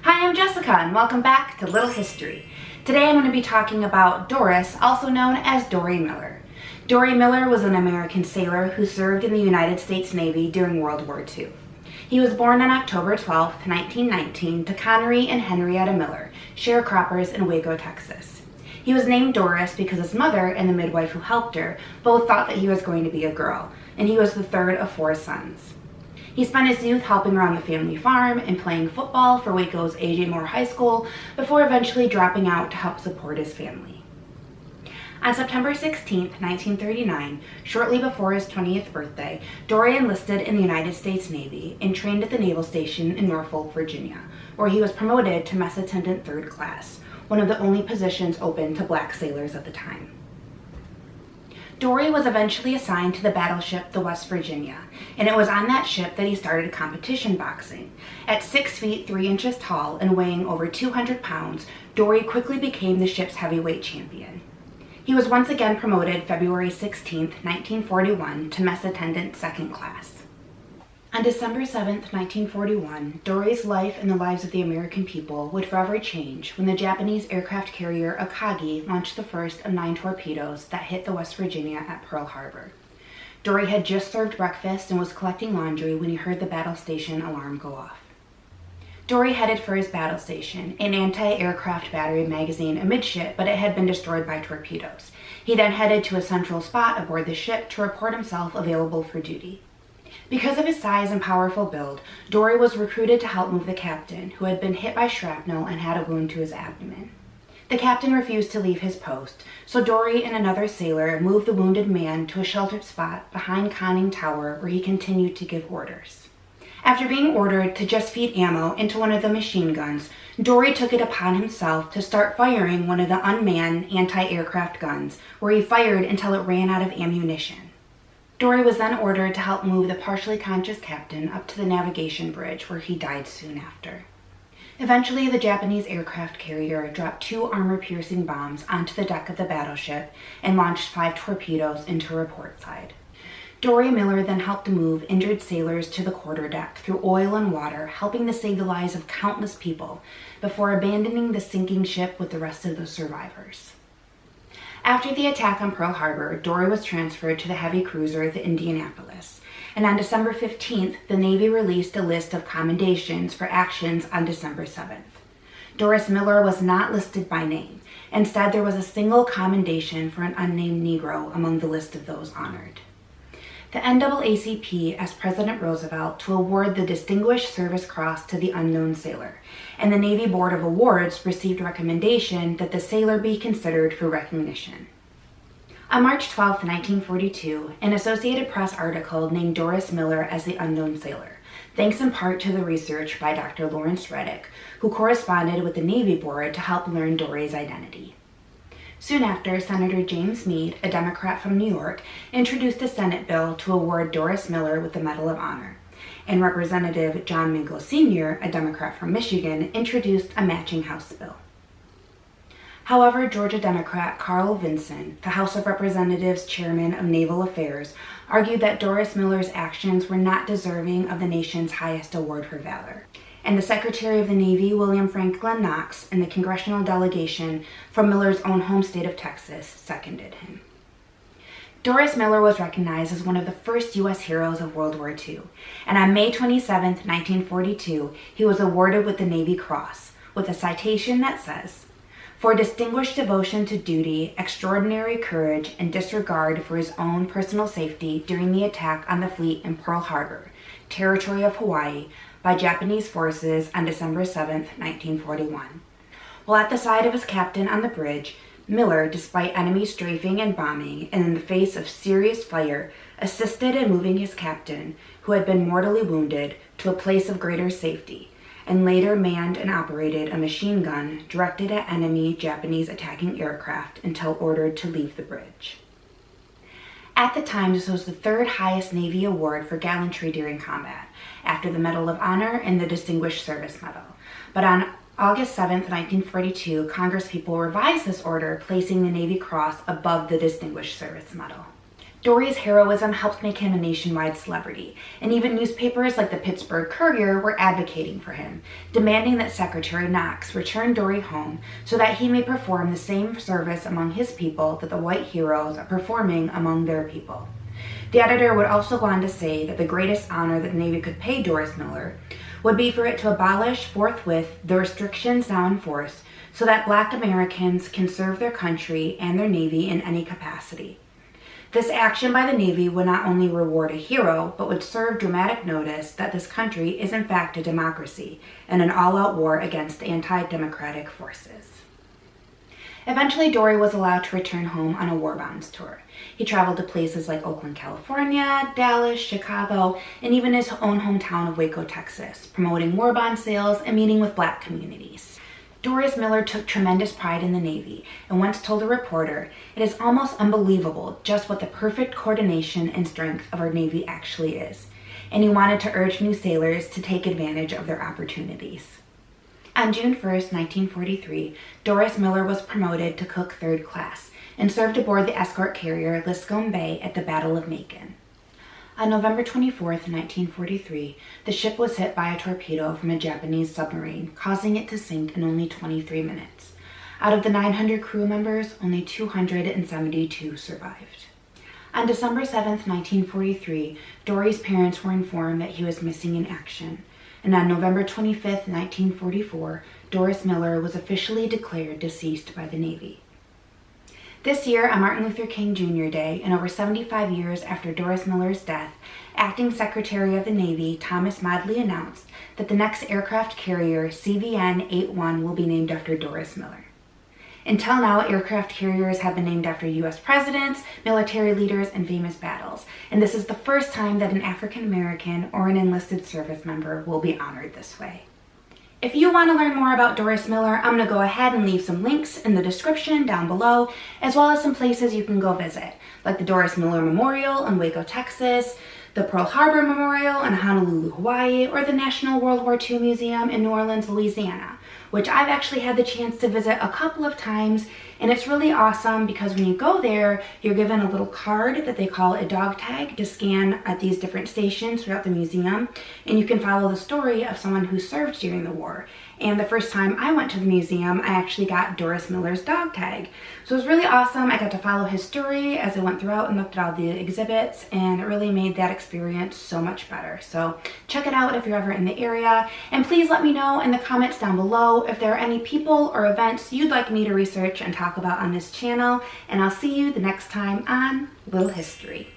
Hi, I'm Jessica and welcome back to Little History. Today I'm going to be talking about Doris, also known as Dory Miller. Dory Miller was an American sailor who served in the United States Navy during World War II. He was born on October 12, 1919 to Connery and Henrietta Miller, sharecroppers in Waco, Texas. He was named Doris because his mother and the midwife who helped her both thought that he was going to be a girl, and he was the third of 4 sons. He spent his youth helping around the family farm and playing football for Waco's A.J. Moore High School before eventually dropping out to help support his family. On September 16, 1939, shortly before his 20th birthday, Dory enlisted in the United States Navy and trained at the Naval Station in Norfolk, Virginia, where he was promoted to Mess Attendant 3rd Class, one of the only positions open to black sailors at the time. Dory was eventually assigned to the battleship the West Virginia, and it was on that ship that he started competition boxing. At 6 feet 3 inches tall and weighing over 200 pounds, Dory quickly became the ship's heavyweight champion. He was once again promoted February 16, 1941 to Mess Attendant 2nd Class. On December 7, 1941, Dory's life and the lives of the American people would forever change when the Japanese aircraft carrier Akagi launched the first of 9 torpedoes that hit the West Virginia at Pearl Harbor. Dory had just served breakfast and was collecting laundry when he heard the battle station alarm go off. Dory headed for his battle station, an anti-aircraft battery magazine amidship, but it had been destroyed by torpedoes. He then headed to a central spot aboard the ship to report himself available for duty. Because of his size and powerful build, Dory was recruited to help move the captain, who had been hit by shrapnel and had a wound to his abdomen. The captain refused to leave his post, so Dory and another sailor moved the wounded man to a sheltered spot behind Conning Tower where he continued to give orders. After being ordered to just feed ammo into one of the machine guns, Dory took it upon himself to start firing one of the unmanned anti-aircraft guns, where he fired until it ran out of ammunition. Dory was then ordered to help move the partially conscious captain up to the navigation bridge, where he died soon after. Eventually, the Japanese aircraft carrier dropped 2 armor-piercing bombs onto the deck of the battleship and launched 5 torpedoes into her port side. Dory Miller then helped move injured sailors to the quarterdeck through oil and water, helping to save the lives of countless people before abandoning the sinking ship with the rest of the survivors. After the attack on Pearl Harbor, Dory was transferred to the heavy cruiser, the Indianapolis, and on December 15th, the Navy released a list of commendations for actions on December 7th. Doris Miller was not listed by name. Instead, there was a single commendation for an unnamed Negro among the list of those honored. The NAACP asked President Roosevelt to award the Distinguished Service Cross to the unknown sailor, and the Navy Board of Awards received recommendation that the sailor be considered for recognition. On March 12, 1942, an Associated Press article named Doris Miller as the unknown sailor, thanks in part to the research by Dr. Lawrence Reddick, who corresponded with the Navy Board to help learn Dory's identity. Soon after, Senator James Meade, a Democrat from New York, introduced a Senate bill to award Doris Miller with the Medal of Honor, and Representative John Mingo Sr., a Democrat from Michigan, introduced a matching House bill. However, Georgia Democrat Carl Vinson, the House of Representatives chairman of Naval Affairs, argued that Doris Miller's actions were not deserving of the nation's highest award for valor. And the Secretary of the Navy, William Franklin Knox, and the congressional delegation from Miller's own home state of Texas seconded him. Doris Miller was recognized as one of the first U.S. heroes of World War II, and on May 27, 1942, he was awarded with the Navy Cross, with a citation that says, "For distinguished devotion to duty, extraordinary courage, and disregard for his own personal safety during the attack on the fleet in Pearl Harbor, territory of Hawaii, by Japanese forces on December 7, 1941. While at the side of his captain on the bridge, Miller, despite enemy strafing and bombing, and in the face of serious fire, assisted in moving his captain, who had been mortally wounded, to a place of greater safety, and later manned and operated a machine gun directed at enemy Japanese attacking aircraft until ordered to leave the bridge." At the time, this was the 3rd highest Navy award for gallantry during combat, after the Medal of Honor and the Distinguished Service Medal. But on August 7, 1942, Congresspeople revised this order, placing the Navy Cross above the Distinguished Service Medal. Dory's heroism helped make him a nationwide celebrity, and even newspapers like the Pittsburgh Courier were advocating for him, demanding that Secretary Knox return Dory home so that he may perform the same service among his people that the white heroes are performing among their people. The editor would also go on to say that the greatest honor that the Navy could pay Doris Miller would be for it to abolish forthwith the restrictions now in force so that Black Americans can serve their country and their Navy in any capacity. This action by the Navy would not only reward a hero, but would serve dramatic notice that this country is in fact a democracy and an all-out war against anti-democratic forces. Eventually, Dory was allowed to return home on a war bonds tour. He traveled to places like Oakland, California, Dallas, Chicago, and even his own hometown of Waco, Texas, promoting war bond sales and meeting with Black communities. Doris Miller took tremendous pride in the Navy and once told a reporter, "It is almost unbelievable just what the perfect coordination and strength of our Navy actually is," and he wanted to urge new sailors to take advantage of their opportunities. On June 1st, 1943, Doris Miller was promoted to cook third class and served aboard the escort carrier Liscombe Bay at the Battle of Macon. On November 24th, 1943, the ship was hit by a torpedo from a Japanese submarine, causing it to sink in only 23 minutes. Out of the 900 crew members, only 272 survived. On December 7th, 1943, Dory's parents were informed that he was missing in action, and on November 25th, 1944, Doris Miller was officially declared deceased by the Navy. This year, on Martin Luther King Jr. Day, and over 75 years after Doris Miller's death, Acting Secretary of the Navy Thomas Modly announced that the next aircraft carrier, CVN-81, will be named after Doris Miller. Until now, aircraft carriers have been named after U.S. presidents, military leaders, and famous battles, and this is the first time that an African American or an enlisted service member will be honored this way. If you want to learn more about Doris Miller, I'm going to go ahead and leave some links in the description down below, as well as some places you can go visit, like the Doris Miller Memorial in Waco, Texas, the Pearl Harbor Memorial in Honolulu, Hawaii, or the National World War II Museum in New Orleans, Louisiana, which I've actually had the chance to visit a couple of times, and it's really awesome because when you go there, you're given a little card that they call a dog tag to scan at these different stations throughout the museum, and you can follow the story of someone who served during the war. And the first time I went to the museum, I actually got Doris Miller's dog tag. So it was really awesome. I got to follow his story as I went throughout and looked at all the exhibits, and it really made that experience so much better. So check it out if you're ever in the area, and please let me know in the comments down below if there are any people or events you'd like me to research and talk about on this channel, and I'll see you the next time on Little History.